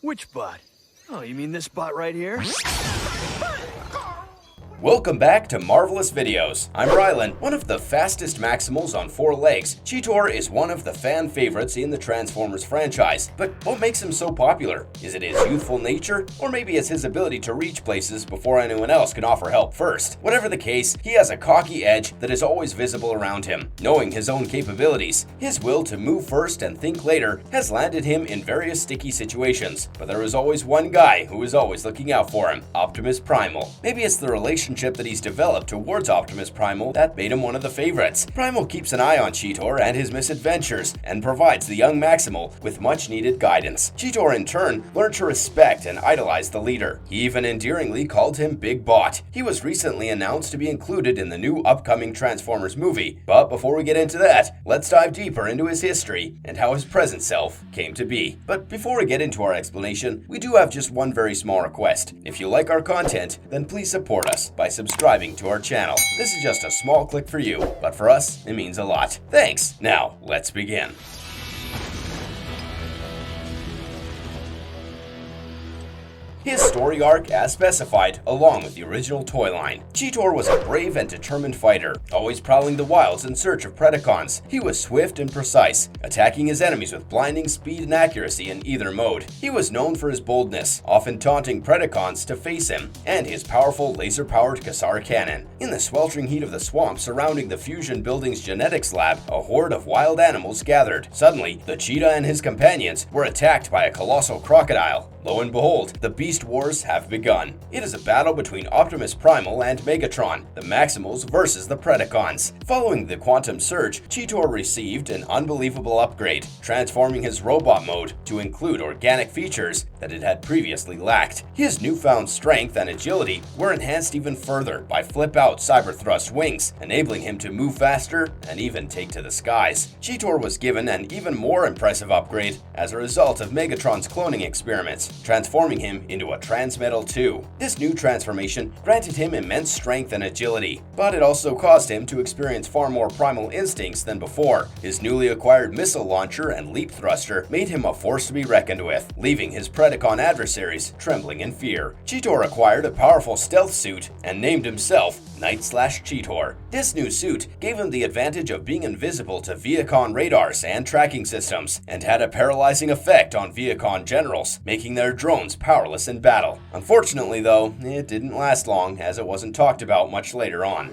Which bot? Oh, you mean this bot right here? Welcome back to Marvelous Videos. I'm Rylan, one of the fastest Maximals on 4 legs. Cheetor is one of the fan favorites in the Transformers franchise, but what makes him so popular? Is it his youthful nature, or maybe it's his ability to reach places before anyone else can offer help first? Whatever the case, he has a cocky edge that is always visible around him. Knowing his own capabilities, his will to move first and think later has landed him in various sticky situations, but there is always one guy who is always looking out for him, Optimus Primal. Maybe it's the relationship that he's developed towards Optimus Primal that made him one of the favorites. Primal keeps an eye on Cheetor and his misadventures, and provides the young Maximal with much needed guidance. Cheetor in turn learned to respect and idolize the leader. He even endearingly called him Big Bot. He was recently announced to be included in the new upcoming Transformers movie, but before we get into that, let's dive deeper into his history and how his present self came to be. But before we get into our explanation, we do have just one very small request. If you like our content, then please support us by subscribing to our channel. This is just a small click for you, but for us, it means a lot. Thanks. Now, let's begin. His story arc as specified, along with the original toy line. Cheetor was a brave and determined fighter, always prowling the wilds in search of Predacons. He was swift and precise, attacking his enemies with blinding speed and accuracy in either mode. He was known for his boldness, often taunting Predacons to face him, and his powerful laser-powered Cassar cannon. In the sweltering heat of the swamp surrounding the Fusion Building's genetics lab, a horde of wild animals gathered. Suddenly, the Cheetah and his companions were attacked by a colossal crocodile. Lo and behold, the Beast Wars have begun. It is a battle between Optimus Primal and Megatron, the Maximals versus the Predacons. Following the Quantum Surge, Cheetor received an unbelievable upgrade, transforming his robot mode to include organic features that it had previously lacked. His newfound strength and agility were enhanced even further by flip-out cyber thrust wings, enabling him to move faster and even take to the skies. Cheetor was given an even more impressive upgrade as a result of Megatron's cloning experiments, transforming him into a Transmetal 2. This new transformation granted him immense strength and agility, but it also caused him to experience far more primal instincts than before. His newly acquired missile launcher and leap thruster made him a force to be reckoned with, leaving his Predacon adversaries trembling in fear. Cheetor acquired a powerful stealth suit and named himself Knight/Cheetor. This new suit gave him the advantage of being invisible to Viacon radars and tracking systems, and had a paralyzing effect on Viacon generals, making their drones powerless in battle. Unfortunately though, it didn't last long, as it wasn't talked about much later on.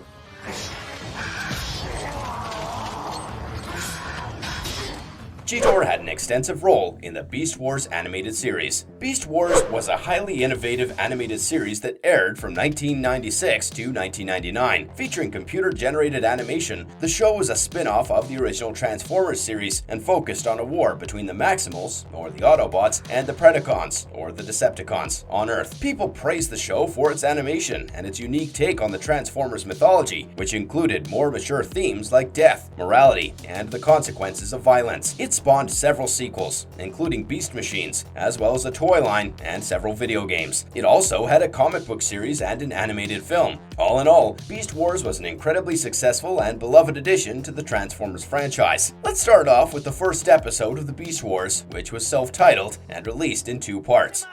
Cheetor had an extensive role in the Beast Wars animated series. Beast Wars was a highly innovative animated series that aired from 1996 to 1999. Featuring computer-generated animation, the show was a spin-off of the original Transformers series and focused on a war between the Maximals, or the Autobots, and the Predacons, or the Decepticons, on Earth. People praised the show for its animation and its unique take on the Transformers mythology, which included more mature themes like death, morality, and the consequences of violence. It spawned several sequels, including Beast Machines, as well as a toy line and several video games. It also had a comic book series and an animated film. All in all, Beast Wars was an incredibly successful and beloved addition to the Transformers franchise. Let's start off with the first episode of the Beast Wars, which was self-titled and released in 2 parts.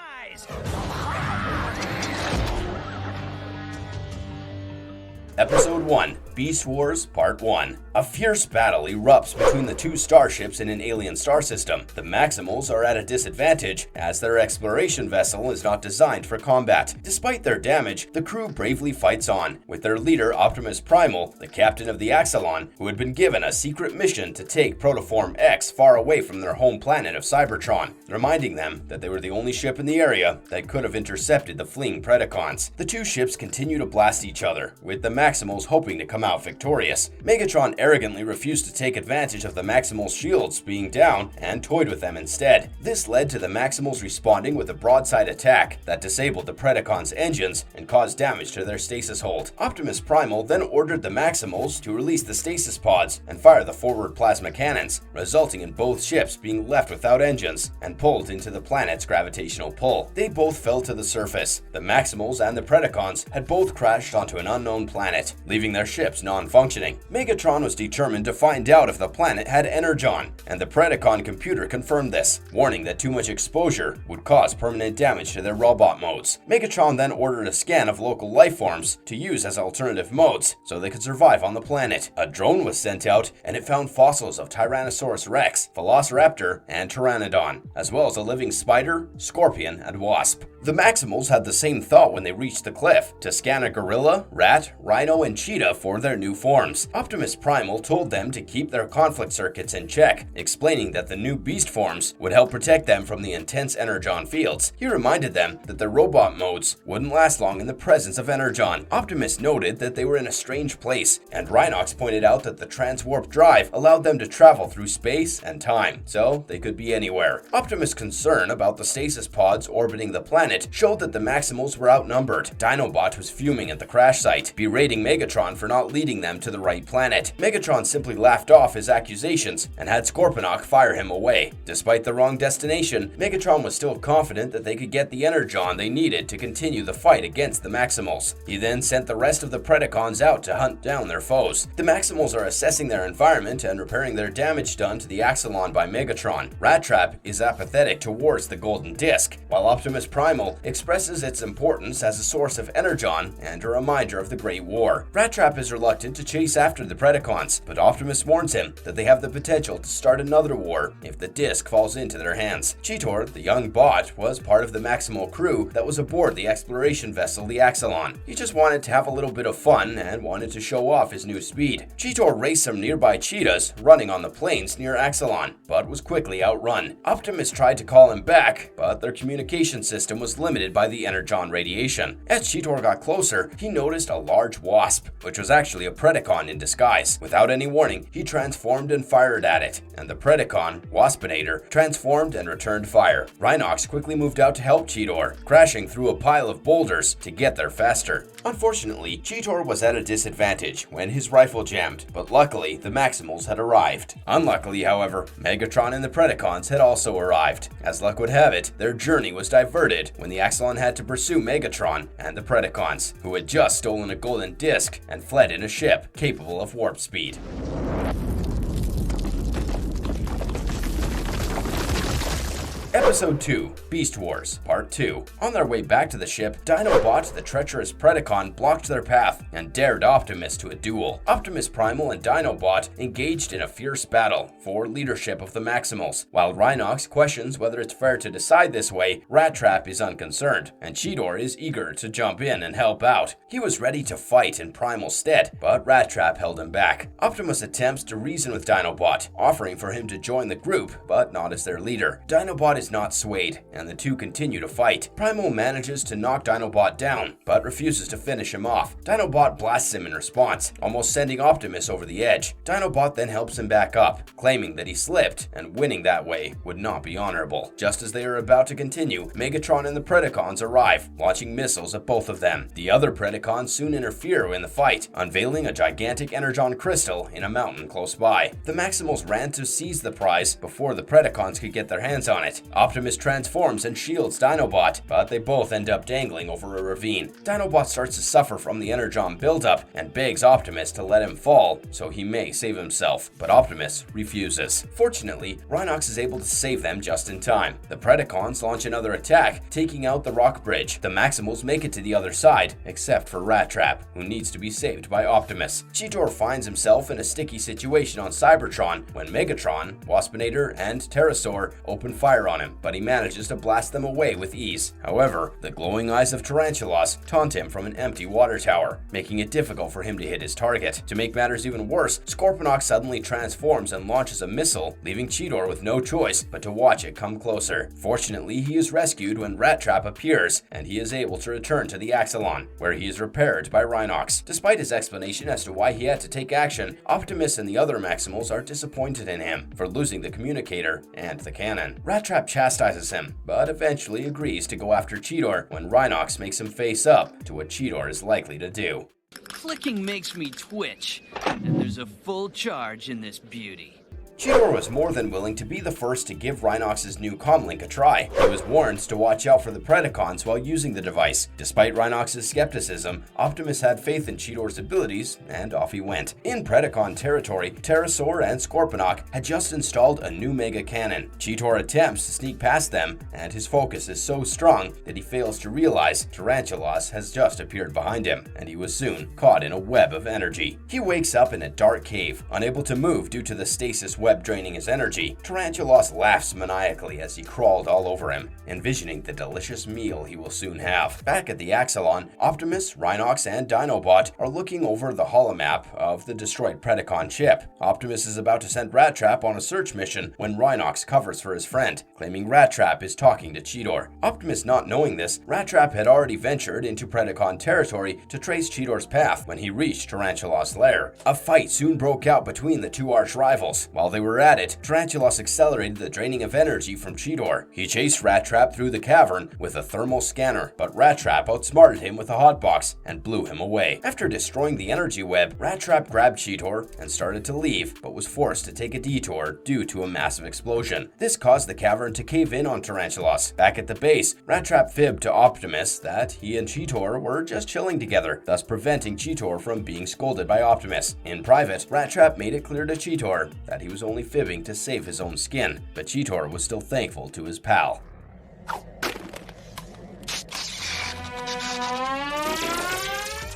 Episode 1, Beast Wars Part 1. A fierce battle erupts between the 2 starships in an alien star system. The Maximals are at a disadvantage, as their exploration vessel is not designed for combat. Despite their damage, the crew bravely fights on, with their leader Optimus Primal, the captain of the Axalon, who had been given a secret mission to take Protoform X far away from their home planet of Cybertron, reminding them that they were the only ship in the area that could have intercepted the fleeing Predacons. The 2 ships continue to blast each other, with the Maximals hoping to come out victorious. Megatron arrogantly refused to take advantage of the Maximals' shields being down and toyed with them instead. This led to the Maximals responding with a broadside attack that disabled the Predacons' engines and caused damage to their stasis hold. Optimus Primal then ordered the Maximals to release the stasis pods and fire the forward plasma cannons, resulting in both ships being left without engines and pulled into the planet's gravitational pull. They both fell to the surface. The Maximals and the Predacons had both crashed onto an unknown planet, leaving their ships chips non-functioning. Megatron was determined to find out if the planet had energon, and the Predacon computer confirmed this, warning that too much exposure would cause permanent damage to their robot modes. Megatron then ordered a scan of local life forms to use as alternative modes so they could survive on the planet. A drone was sent out, and it found fossils of Tyrannosaurus rex, Velociraptor, and Pteranodon, as well as a living spider, scorpion, and wasp. The Maximals had the same thought when they reached the cliff, to scan a gorilla, rat, rhino, and cheetah for their new forms. Optimus Primal told them to keep their conflict circuits in check, explaining that the new beast forms would help protect them from the intense energon fields. He reminded them that their robot modes wouldn't last long in the presence of energon. Optimus noted that they were in a strange place, and Rhinox pointed out that the transwarp drive allowed them to travel through space and time, so they could be anywhere. Optimus' concern about the stasis pods orbiting the planet showed that the Maximals were outnumbered. Dinobot was fuming at the crash site, berating Megatron for not leading them to the right planet. Megatron simply laughed off his accusations and had Scorponok fire him away. Despite the wrong destination, Megatron was still confident that they could get the energon they needed to continue the fight against the Maximals. He then sent the rest of the Predacons out to hunt down their foes. The Maximals are assessing their environment and repairing their damage done to the Axelon by Megatron. Rat Trap is apathetic towards the golden disc, while Optimus Primal expresses its importance as a source of energon and a reminder of the Great War. Rat Trap is reluctant to chase after the Predacons, but Optimus warns him that they have the potential to start another war if the disc falls into their hands. Cheetor, the young bot, was part of the Maximal crew that was aboard the exploration vessel the Axelon. He just wanted to have a little bit of fun and wanted to show off his new speed. Cheetor raced some nearby cheetahs running on the plains near Axelon, but was quickly outrun. Optimus tried to call him back, but their communication system was limited by the energon radiation. As Cheetor got closer, he noticed a large wasp, which was actually a Predacon in disguise. Without any warning, he transformed and fired at it, and the Predacon, Waspinator, transformed and returned fire. Rhinox quickly moved out to help Cheetor, crashing through a pile of boulders to get there faster. Unfortunately, Cheetor was at a disadvantage when his rifle jammed, but luckily the Maximals had arrived. Unluckily, however, Megatron and the Predacons had also arrived. As luck would have it, their journey was diverted when the Axelon had to pursue Megatron and the Predacons, who had just stolen a golden disc and fled in a ship capable of warp speed. Episode 2, Beast Wars, Part 2. On their way back to the ship, Dinobot, the treacherous Predacon, blocked their path and dared Optimus to a duel. Optimus Primal and Dinobot engaged in a fierce battle for leadership of the Maximals. While Rhinox questions whether it's fair to decide this way, Rat Trap is unconcerned, and Cheetor is eager to jump in and help out. He was ready to fight in Primal's stead, but Rat Trap held him back. Optimus attempts to reason with Dinobot, offering for him to join the group, but not as their leader. Dinobot is not swayed, and the two continue to fight. Primal manages to knock Dinobot down, but refuses to finish him off. Dinobot blasts him in response, almost sending Optimus over the edge. Dinobot then helps him back up, claiming that he slipped, and winning that way would not be honorable. Just as they are about to continue, Megatron and the Predacons arrive, launching missiles at both of them. The other Predacons soon interfere in the fight, unveiling a gigantic energon crystal in a mountain close by. The Maximals ran to seize the prize before the Predacons could get their hands on it. Optimus transforms and shields Dinobot, but they both end up dangling over a ravine. Dinobot starts to suffer from the energon buildup and begs Optimus to let him fall so he may save himself, but Optimus refuses. Fortunately, Rhinox is able to save them just in time. The Predacons launch another attack, taking out the rock bridge. The Maximals make it to the other side, except for Rat Trap, who needs to be saved by Optimus. Cheetor finds himself in a sticky situation on Cybertron when Megatron, Waspinator, and Pterosaur open fire on him, but he manages to blast them away with ease. However, the glowing eyes of Tarantulas taunt him from an empty water tower, making it difficult for him to hit his target. To make matters even worse, Scorponok suddenly transforms and launches a missile, leaving Cheetor with no choice but to watch it come closer. Fortunately, he is rescued when Rat Trap appears, and he is able to return to the Axelon, where he is repaired by Rhinox. Despite his explanation as to why he had to take action, Optimus and the other Maximals are disappointed in him for losing the communicator and the cannon. Rat Trap chastises him, but eventually agrees to go after Cheetor when Rhinox makes him face up to what Cheetor is likely to do. Clicking makes me twitch, and there's a full charge in this beauty. Cheetor was more than willing to be the first to give Rhinox's new comlink a try. He was warned to watch out for the Predacons while using the device. Despite Rhinox's skepticism, Optimus had faith in Cheetor's abilities, and off he went. In Predacon territory, Pterosaur and Scorponok had just installed a new mega cannon. Cheetor attempts to sneak past them, and his focus is so strong that he fails to realize Tarantulas has just appeared behind him, and he was soon caught in a web of energy. He wakes up in a dark cave, unable to move due to the stasis web draining his energy. Tarantulas laughs maniacally as he crawled all over him, envisioning the delicious meal he will soon have. Back at the Axelon, Optimus, Rhinox, and Dinobot are looking over the holomap of the destroyed Predacon chip. Optimus is about to send Rattrap on a search mission when Rhinox covers for his friend, claiming Rattrap is talking to Cheetor. Optimus not knowing this, Rattrap had already ventured into Predacon territory to trace Cheetor's path when he reached Tarantulas' lair. A fight soon broke out between the two arch rivals. While they were at it, Tarantulas accelerated the draining of energy from Cheetor. He chased Rattrap through the cavern with a thermal scanner, but Rattrap outsmarted him with a hotbox and blew him away. After destroying the energy web, Rattrap grabbed Cheetor and started to leave, but was forced to take a detour due to a massive explosion. This caused the cavern to cave in on Tarantulas. Back at the base, Rattrap fibbed to Optimus that he and Cheetor were just chilling together, thus preventing Cheetor from being scolded by Optimus. In private, Rattrap made it clear to Cheetor that he was only fibbing to save his own skin, but Cheetor was still thankful to his pal.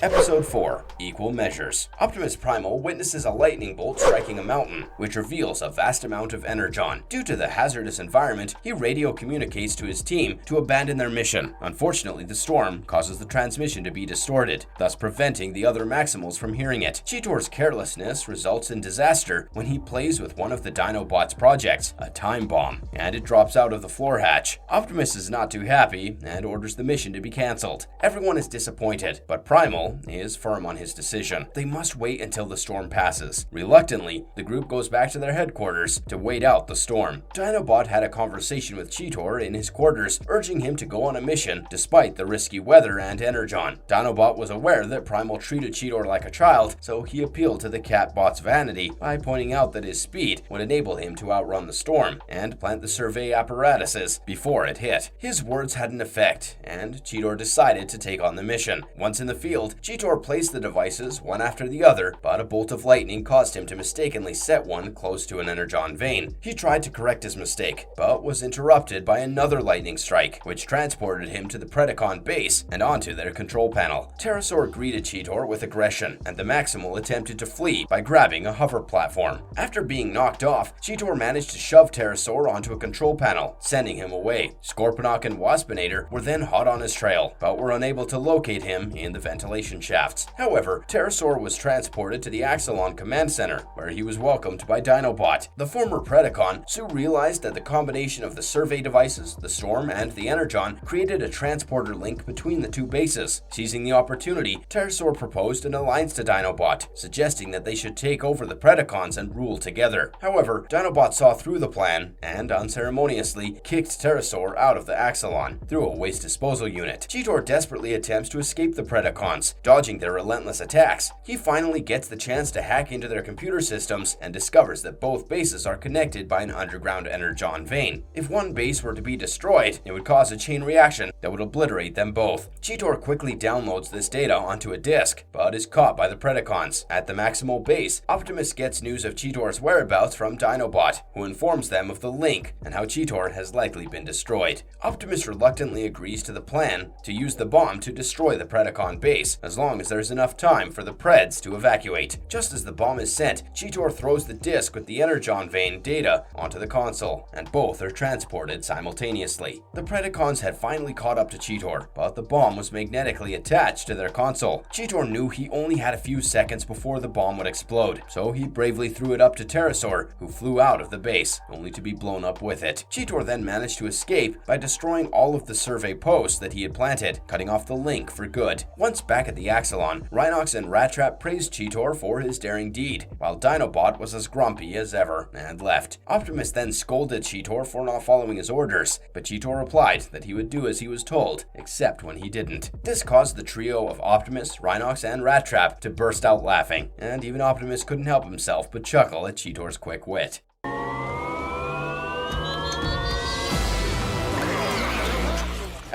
Episode 4, Equal Measures. Optimus Primal witnesses a lightning bolt striking a mountain, which reveals a vast amount of energon. Due to the hazardous environment, he radio communicates to his team to abandon their mission. Unfortunately, the storm causes the transmission to be distorted, thus preventing the other Maximals from hearing it. Cheetor's carelessness results in disaster when he plays with one of the Dinobot's projects, a time bomb, and it drops out of the floor hatch. Optimus is not too happy and orders the mission to be cancelled. Everyone is disappointed, but Primal is firm on his decision. They must wait until the storm passes. Reluctantly, the group goes back to their headquarters to wait out the storm. Dinobot had a conversation with Cheetor in his quarters, urging him to go on a mission despite the risky weather and energon. Dinobot was aware that Primal treated Cheetor like a child, so he appealed to the catbot's vanity by pointing out that his speed would enable him to outrun the storm and plant the survey apparatuses before it hit. His words had an effect, and Cheetor decided to take on the mission. Once in the field, Cheetor placed the devices one after the other, but a bolt of lightning caused him to mistakenly set one close to an energon vein. He tried to correct his mistake, but was interrupted by another lightning strike, which transported him to the Predacon base and onto their control panel. Pterosaur greeted Cheetor with aggression, and the Maximal attempted to flee by grabbing a hover platform. After being knocked off, Cheetor managed to shove Pterosaur onto a control panel, sending him away. Scorponok and Waspinator were then hot on his trail, but were unable to locate him in the ventilation shafts. However, Pterosaur was transported to the Axelon Command Center, where he was welcomed by Dinobot. The former Predacon soon realized that the combination of the survey devices, the storm, and the energon created a transporter link between the two bases. Seizing the opportunity, Pterosaur proposed an alliance to Dinobot, suggesting that they should take over the Predacons and rule together. However, Dinobot saw through the plan and unceremoniously kicked Pterosaur out of the Axelon through a waste disposal unit. Cheetor desperately attempts to escape the Predacons, dodging their relentless attacks. He finally gets the chance to hack into their computer systems and discovers that both bases are connected by an underground energon vein. If one base were to be destroyed, it would cause a chain reaction that would obliterate them both. Cheetor quickly downloads this data onto a disk, but is caught by the Predacons. At the Maximal base, Optimus gets news of Cheetor's whereabouts from Dinobot, who informs them of the link and how Cheetor has likely been destroyed. Optimus reluctantly agrees to the plan to use the bomb to destroy the Predacon base, as long as there's enough time for the Preds to evacuate. Just as the bomb is sent, Cheetor throws the disk with the energon vein data onto the console, and both are transported simultaneously. The Predacons had finally caught up to Cheetor, but the bomb was magnetically attached to their console. Cheetor knew he only had a few seconds before the bomb would explode, so he bravely threw it up to Pterosaur, who flew out of the base, only to be blown up with it. Cheetor then managed to escape by destroying all of the survey posts that he had planted, cutting off the link for good. Once back at the Axelon, Rhinox and Rattrap praised Cheetor for his daring deed, while Dinobot was as grumpy as ever and left. Optimus then scolded Cheetor for not following his orders, but Cheetor replied that he would do as he was told, except when he didn't. This caused the trio of Optimus, Rhinox, and Rattrap to burst out laughing, and even Optimus couldn't help himself but chuckle at Cheetor's quick wit.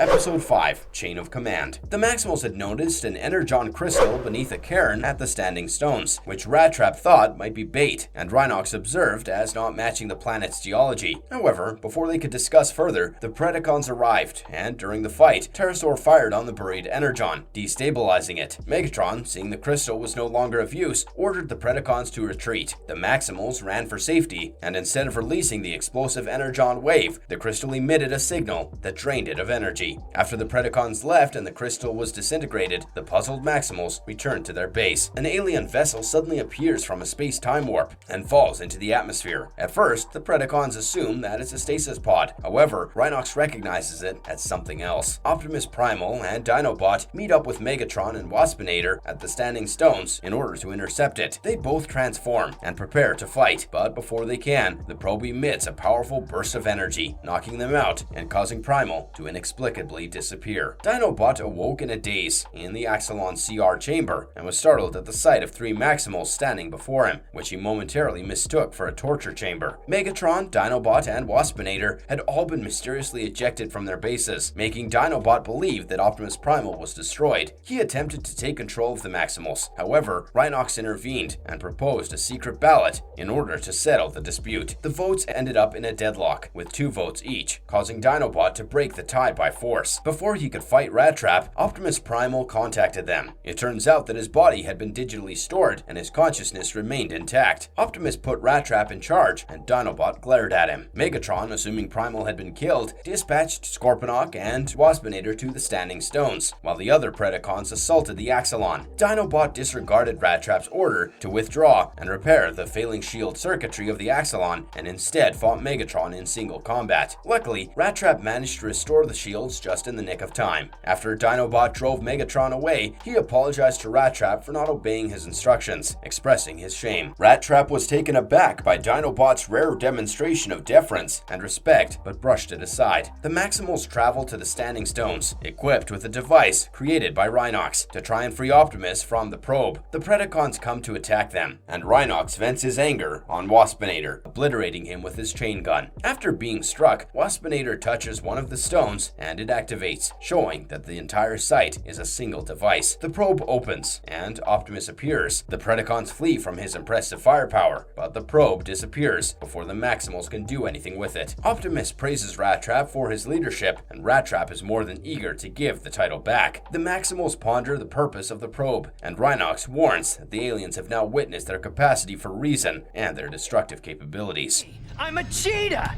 Episode 5, Chain of Command. The Maximals had noticed an energon crystal beneath a cairn at the Standing Stones, which Rat Trap thought might be bait, and Rhinox observed as not matching the planet's geology. However, before they could discuss further, the Predacons arrived, and during the fight, Pterosaur fired on the buried energon, destabilizing it. Megatron, seeing the crystal was no longer of use, ordered the Predacons to retreat. The Maximals ran for safety, and instead of releasing the explosive energon wave, the crystal emitted a signal that drained it of energy. After the Predacons left and the crystal was disintegrated, the puzzled Maximals returned to their base. An alien vessel suddenly appears from a space-time warp and falls into the atmosphere. At first, the Predacons assume that it's a stasis pod. However, Rhinox recognizes it as something else. Optimus Primal and Dinobot meet up with Megatron and Waspinator at the Standing Stones in order to intercept it. They both transform and prepare to fight, but before they can, the probe emits a powerful burst of energy, knocking them out and causing Primal to inexplicably disappear. Dinobot awoke in a daze in the Axelon CR chamber and was startled at the sight of 3 Maximals standing before him, which he momentarily mistook for a torture chamber. Megatron, Dinobot, and Waspinator had all been mysteriously ejected from their bases, making Dinobot believe that Optimus Primal was destroyed. He attempted to take control of the Maximals. However, Rhinox intervened and proposed a secret ballot in order to settle the dispute. The votes ended up in a deadlock, with 2 votes each, causing Dinobot to break the tie by force. Before he could fight Rat Trap, Optimus Primal contacted them. It turns out that his body had been digitally stored and his consciousness remained intact. Optimus put Rat Trap in charge and Dinobot glared at him. Megatron, assuming Primal had been killed, dispatched Scorponok and Waspinator to the Standing Stones, while the other Predacons assaulted the Axelon. Dinobot disregarded Rat Trap's order to withdraw and repair the failing shield circuitry of the Axelon and instead fought Megatron in single combat. Luckily, Rat Trap managed to restore the shields just in the nick of time. After Dinobot drove Megatron away, he apologized to Rat Trap for not obeying his instructions, expressing his shame. Rat Trap was taken aback by Dinobot's rare demonstration of deference and respect, but brushed it aside. The Maximals travel to the Standing Stones, equipped with a device created by Rhinox to try and free Optimus from the probe. The Predacons come to attack them, and Rhinox vents his anger on Waspinator, obliterating him with his chain gun. After being struck, Waspinator touches one of the stones and it activates, showing that the entire site is a single device. The probe opens, and Optimus appears. The Predacons flee from his impressive firepower, but the probe disappears before the Maximals can do anything with it. Optimus praises Rat Trap for his leadership, and Rat Trap is more than eager to give the title back. The Maximals ponder the purpose of the probe, and Rhinox warns that the aliens have now witnessed their capacity for reason and their destructive capabilities. I'm a cheetah!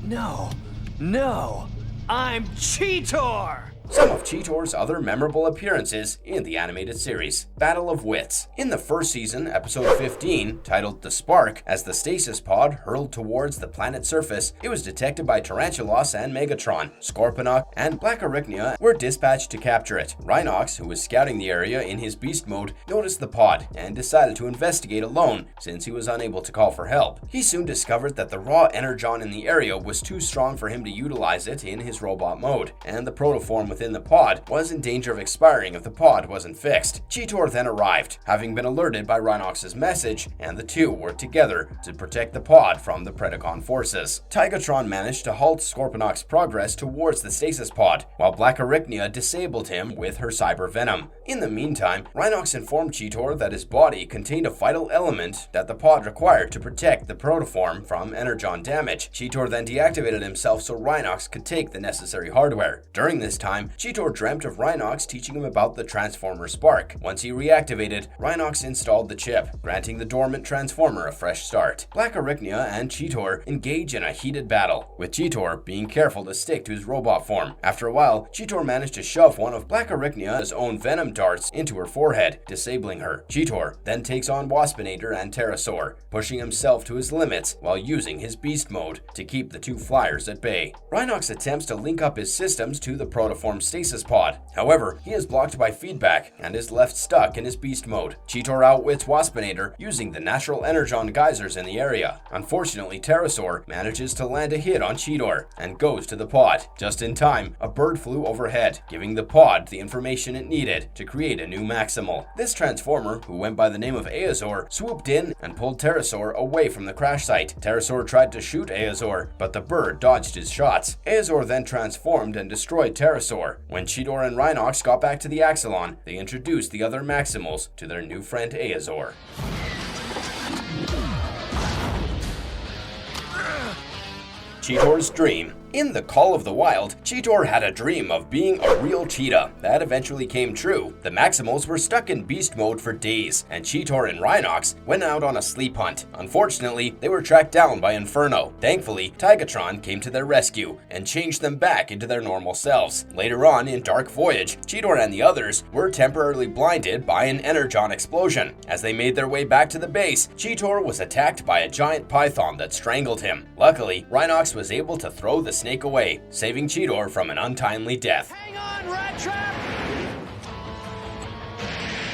No, I'm Cheetor! Some of Cheetor's other memorable appearances in the animated series. Battle of Wits. In the first season, episode 15, titled The Spark, as the stasis pod hurled towards the planet's surface, it was detected by Tarantulas and Megatron. Scorponok and Blackarachnia were dispatched to capture it. Rhinox, who was scouting the area in his beast mode, noticed the pod and decided to investigate alone since he was unable to call for help. He soon discovered that the raw energon in the area was too strong for him to utilize it in his robot mode, and the protoform within the pod was in danger of expiring if the pod wasn't fixed. Cheetor then arrived, having been alerted by Rhinox's message, and the two worked together to protect the pod from the Predacon forces. Tigatron managed to halt Scorponok's progress towards the stasis pod, while Blackarachnia disabled him with her cyber venom. In the meantime, Rhinox informed Cheetor that his body contained a vital element that the pod required to protect the protoform from energon damage. Cheetor then deactivated himself so Rhinox could take the necessary hardware. During this time, Cheetor dreamt of Rhinox teaching him about the Transformer Spark. Once he reactivated, Rhinox installed the chip, granting the dormant Transformer a fresh start. Blackarachnia and Cheetor engage in a heated battle, with Cheetor being careful to stick to his robot form. After a while, Cheetor managed to shove one of Blackarachnia's own venom darts into her forehead, disabling her. Cheetor then takes on Waspinator and Pterosaur, pushing himself to his limits while using his beast mode to keep the two flyers at bay. Rhinox attempts to link up his systems to the protoform transformed stasis pod. However, he is blocked by feedback and is left stuck in his beast mode. Cheetor outwits Waspinator using the natural energon geysers in the area. Unfortunately, Pterosaur manages to land a hit on Cheetor and goes to the pod. Just in time, a bird flew overhead, giving the pod the information it needed to create a new Maximal. This transformer, who went by the name of Eazor, swooped in and pulled Pterosaur away from the crash site. Pterosaur tried to shoot Eazor, but the bird dodged his shots. Eazor then transformed and destroyed Pterosaur. When Cheetor and Rhinox got back to the Axelon, they introduced the other Maximals to their new friend Eazor. Cheetor's dream. In the Call of the Wild, Cheetor had a dream of being a real cheetah. That eventually came true. The Maximals were stuck in beast mode for days, and Cheetor and Rhinox went out on a sleep hunt. Unfortunately, they were tracked down by Inferno. Thankfully, Tigatron came to their rescue and changed them back into their normal selves. Later on in Dark Voyage, Cheetor and the others were temporarily blinded by an energon explosion. As they made their way back to the base, Cheetor was attacked by a giant python that strangled him. Luckily, Rhinox was able to throw the snake away, saving Cheetor from an untimely death. Hang on, Rat Trap!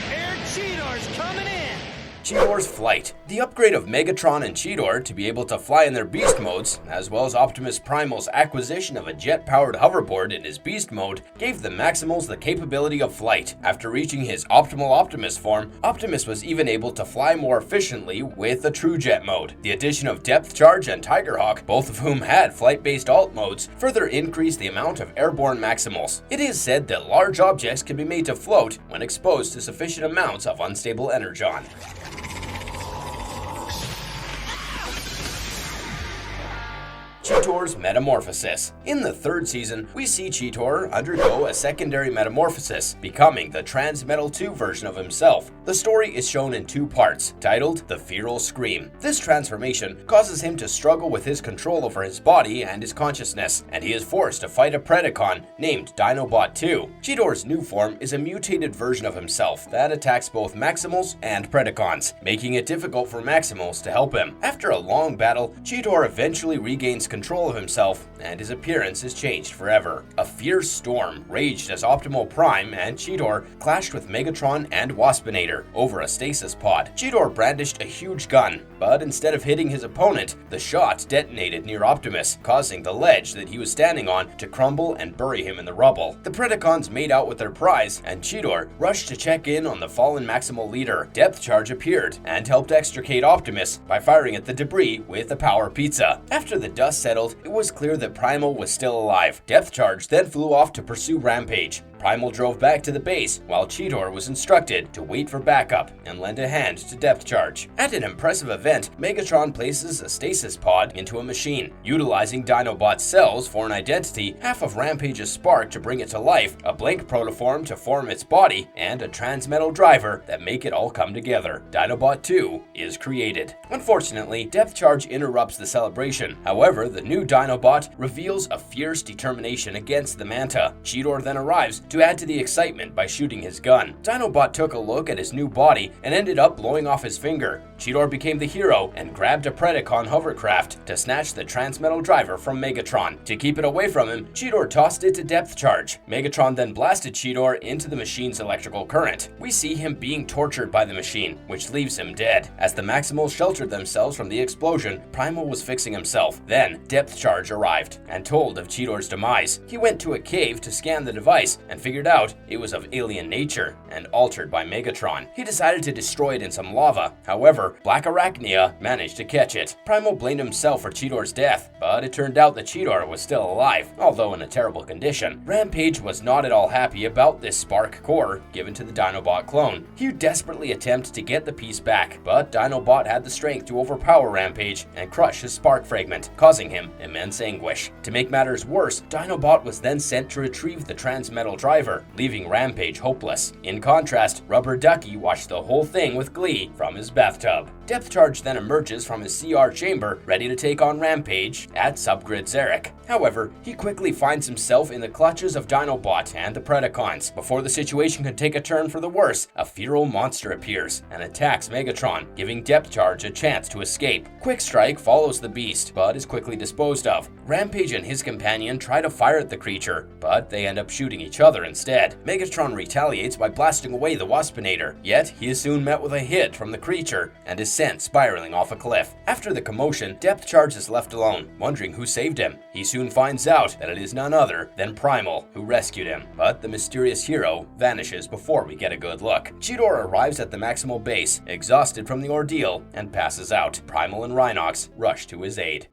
Air Cheetor's coming in! Cheetor's flight. The upgrade of Megatron and Cheetor to be able to fly in their beast modes, as well as Optimus Primal's acquisition of a jet-powered hoverboard in his beast mode, gave the Maximals the capability of flight. After reaching his optimal Optimus form, Optimus was even able to fly more efficiently with the True Jet mode. The addition of Depth Charge and Tigerhawk, both of whom had flight-based alt modes, further increased the amount of airborne Maximals. It is said that large objects can be made to float when exposed to sufficient amounts of unstable energon. Cheetor's Metamorphosis. In the third season, we see Cheetor undergo a secondary metamorphosis, becoming the Transmetal 2 version of himself. The story is shown in two parts, titled The Feral Scream. This transformation causes him to struggle with his control over his body and his consciousness, and he is forced to fight a Predacon named Dinobot 2. Cheetor's new form is a mutated version of himself that attacks both Maximals and Predacons, making it difficult for Maximals to help him. After a long battle, Cheetor eventually regains control of himself, and his appearance is changed forever. A fierce storm raged as Optimal Prime and Cheetor clashed with Megatron and Waspinator over a stasis pod. Cheetor brandished a huge gun, but instead of hitting his opponent, the shot detonated near Optimus, causing the ledge that he was standing on to crumble and bury him in the rubble. The Predacons made out with their prize, and Cheetor rushed to check in on the fallen Maximal leader. Depth Charge appeared and helped extricate Optimus by firing at the debris with a power pizza. After the dust settled, it was clear that Primal was still alive. Depth Charge then flew off to pursue Rampage. Primal drove back to the base, while Cheetor was instructed to wait for backup and lend a hand to Depth Charge. At an impressive event, Megatron places a stasis pod into a machine. Utilizing Dinobot's cells for an identity, half of Rampage's spark to bring it to life, a blank protoform to form its body, and a transmetal driver that make it all come together. Dinobot 2 is created. Unfortunately, Depth Charge interrupts the celebration. However, the new Dinobot reveals a fierce determination against the Manta. Cheetor then arrives to add to the excitement by shooting his gun. Dinobot took a look at his new body and ended up blowing off his finger. Cheetor became the hero and grabbed a Predacon hovercraft to snatch the Transmetal driver from Megatron. To keep it away from him, Cheetor tossed it to Depth Charge. Megatron then blasted Cheetor into the machine's electrical current. We see him being tortured by the machine, which leaves him dead. As the Maximals sheltered themselves from the explosion, Primal was fixing himself. Then, Depth Charge arrived and told of Cheetor's demise. He went to a cave to scan the device and figured out it was of alien nature and altered by Megatron. He decided to destroy it in some lava. However, Blackarachnia managed to catch it. Primal blamed himself for Cheetor's death, but it turned out that Cheetor was still alive, although in a terrible condition. Rampage was not at all happy about this spark core given to the Dinobot clone. He desperately attempted to get the piece back, but Dinobot had the strength to overpower Rampage and crush his spark fragment, causing him immense anguish. To make matters worse, Dinobot was then sent to retrieve the Transmetal driver, leaving Rampage hopeless. In contrast, Rubber Ducky watched the whole thing with glee from his bathtub. Depth Charge then emerges from his CR chamber, ready to take on Rampage at Subgrid Zarek. However, he quickly finds himself in the clutches of Dinobot and the Predacons. Before the situation can take a turn for the worse, a feral monster appears and attacks Megatron, giving Depth Charge a chance to escape. Quick Strike follows the beast, but is quickly disposed of. Rampage and his companion try to fire at the creature, but they end up shooting each other instead. Megatron retaliates by blasting away the Waspinator, yet he is soon met with a hit from the creature and is sent spiraling off a cliff. After the commotion, Depth Charge is left alone, wondering who saved him. He soon finds out that it is none other than Primal who rescued him, but the mysterious hero vanishes before we get a good look. Cheetor arrives at the Maximal base, exhausted from the ordeal, and passes out. Primal and Rhinox rush to his aid.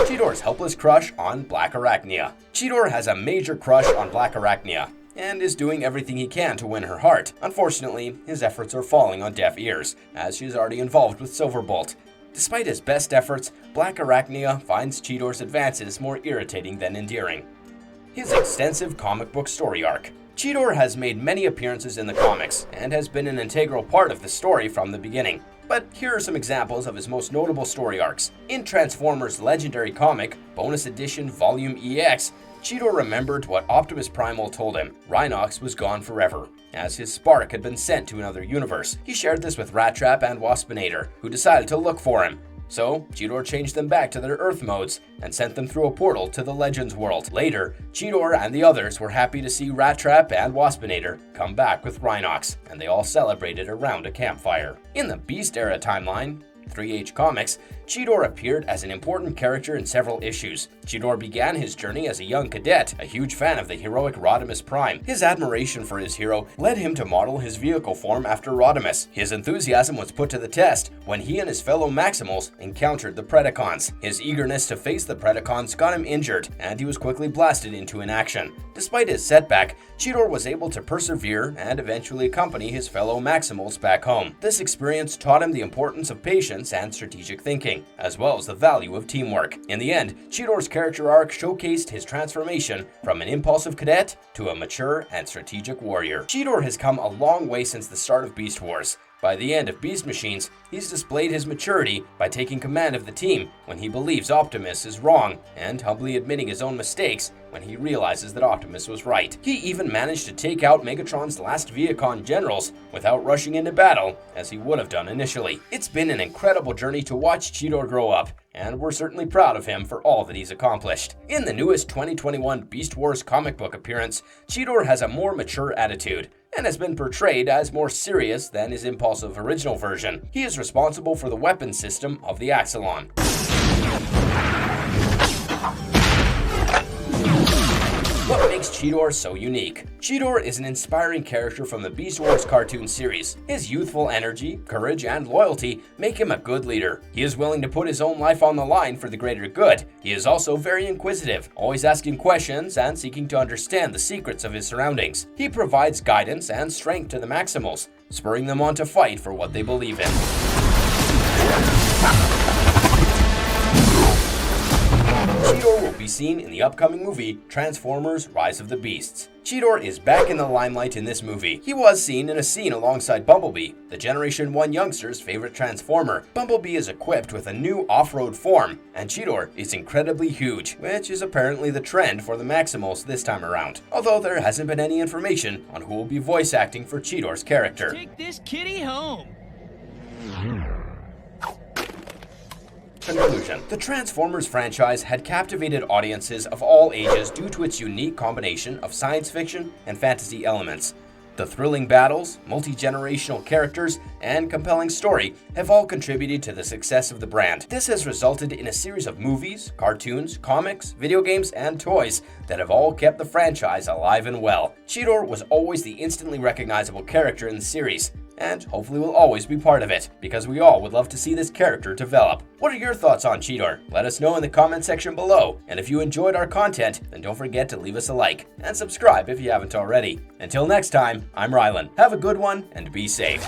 Cheetor's helpless crush on Blackarachnia. Cheetor has a major crush on Blackarachnia and is doing everything he can to win her heart. Unfortunately, his efforts are falling on deaf ears, as she is already involved with Silverbolt. Despite his best efforts, Blackarachnia finds Cheetor's advances more irritating than endearing. His extensive comic book story arc. Cheetor has made many appearances in the comics and has been an integral part of the story from the beginning. But here are some examples of his most notable story arcs. In Transformers' legendary comic, Bonus Edition Volume EX, Cheetor remembered what Optimus Primal told him. Rhinox was gone forever, as his spark had been sent to another universe. He shared this with Rat Trap and Waspinator, who decided to look for him. So, Cheetor changed them back to their Earth modes and sent them through a portal to the Legends world. Later, Cheetor and the others were happy to see Rat Trap and Waspinator come back with Rhinox, and they all celebrated around a campfire. In the Beast Era timeline, 3H Comics, Cheetor appeared as an important character in several issues. Cheetor began his journey as a young cadet, a huge fan of the heroic Rodimus Prime. His admiration for his hero led him to model his vehicle form after Rodimus. His enthusiasm was put to the test when he and his fellow Maximals encountered the Predacons. His eagerness to face the Predacons got him injured, and he was quickly blasted into inaction. Despite his setback, Cheetor was able to persevere and eventually accompany his fellow Maximals back home. This experience taught him the importance of patience and strategic thinking, as well as the value of teamwork. In the end, Cheetor's character arc showcased his transformation from an impulsive cadet to a mature and strategic warrior. Cheetor has come a long way since the start of Beast Wars. By the end of Beast Machines, he's displayed his maturity by taking command of the team when he believes Optimus is wrong, and humbly admitting his own mistakes when he realizes that Optimus was right. He even managed to take out Megatron's last Viacon generals without rushing into battle, as he would have done initially. It's been an incredible journey to watch Cheetor grow up, and we're certainly proud of him for all that he's accomplished. In the newest 2021 Beast Wars comic book appearance, Cheetor has a more mature attitude, and has been portrayed as more serious than his impulsive original version. He is responsible for the weapon system of the Axelon. What makes Cheetor so unique? Cheetor is an inspiring character from the Beast Wars cartoon series. His youthful energy, courage, and loyalty make him a good leader. He is willing to put his own life on the line for the greater good. He is also very inquisitive, always asking questions and seeking to understand the secrets of his surroundings. He provides guidance and strength to the Maximals, spurring them on to fight for what they believe in. Cheetor will be seen in the upcoming movie Transformers: Rise of the Beasts. Cheetor is back in the limelight in this movie. He was seen in a scene alongside Bumblebee, the Generation 1 youngster's favorite Transformer. Bumblebee is equipped with a new off-road form, and Cheetor is incredibly huge, which is apparently the trend for the Maximals this time around, although there hasn't been any information on who will be voice acting for Cheetor's character. Take this kitty home. Conclusion. The Transformers franchise had captivated audiences of all ages due to its unique combination of science fiction and fantasy elements. The thrilling battles, multi-generational characters, and compelling story have all contributed to the success of the brand. This has resulted in a series of movies, cartoons, comics, video games, and toys that have all kept the franchise alive and well. Cheetor was always the instantly recognizable character in the series, and hopefully will always be part of it, because we all would love to see this character develop. What are your thoughts on Cheetor? Let us know in the comment section below, and if you enjoyed our content, then don't forget to leave us a like, and subscribe if you haven't already. Until next time, I'm Rylan. Have a good one, and be safe.